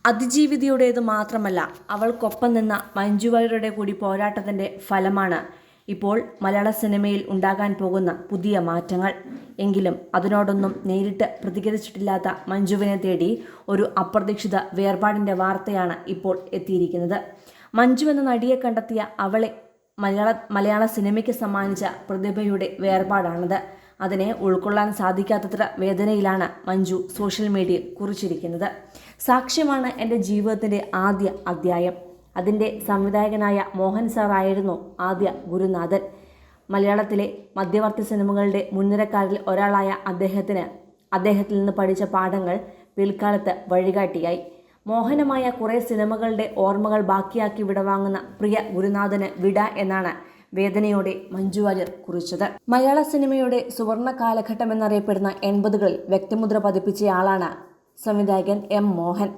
അതിജീവിതയുടേത് മാത്രമല്ല, അവൾക്കൊപ്പം നിന്ന മഞ്ജു വാര്യരുടെ കൂടി പോരാട്ടത്തിൻ്റെ ഫലമാണ് ഇപ്പോൾ മലയാള സിനിമയിൽ ഉണ്ടാകാൻ പോകുന്ന പുതിയ മാറ്റങ്ങൾ. എങ്കിലും അതിനോടൊന്നും നേരിട്ട് പ്രതികരിച്ചിട്ടില്ലാത്ത മഞ്ജുവിനെ തേടി ഒരു അപ്രതീക്ഷിത വേർപാടിൻ്റെ വാർത്തയാണ് ഇപ്പോൾ എത്തിയിരിക്കുന്നത്. മഞ്ജു എന്ന നടിയെ കണ്ടെത്തിയ അവളെ മലയാള സിനിമയ്ക്ക് സമ്മാനിച്ച പ്രതിഭയുടെ വേർപാടാണത്. അതിനെ ഉൾക്കൊള്ളാൻ സാധിക്കാത്തത്ര വേദനയിലാണ് മഞ്ജു സോഷ്യൽ മീഡിയയിൽ കുറിച്ചിരിക്കുന്നത്. സാക്ഷ്യമാണ് എൻ്റെ ജീവിതത്തിൻ്റെ ആദ്യ അധ്യായം. അതിൻ്റെ സംവിധായകനായ മോഹൻ സാർ ആയിരുന്നു ആദ്യ ഗുരുനാഥൻ. മലയാളത്തിലെ മധ്യവർത്തി സിനിമകളുടെ മുൻനിരക്കാരിൽ ഒരാളായ അദ്ദേഹത്തിൽ നിന്ന് പഠിച്ച പാഠങ്ങൾ പിൽക്കാലത്ത് വഴികാട്ടിയായി. മോഹനമായ കുറേ സിനിമകളുടെ ഓർമ്മകൾ ബാക്കിയാക്കി വിടവാങ്ങുന്ന പ്രിയ ഗുരുനാഥന് വിട എന്നാണ് വേദനയോടെ മഞ്ജു വാര്യർ കുറിച്ചത്. മലയാള സിനിമയുടെ സുവർണ കാലഘട്ടം എന്നറിയപ്പെടുന്ന 80കളിൽ വ്യക്തിമുദ്ര പതിപ്പിച്ചയാളാണ് സംവിധായകൻ എം മോഹൻ.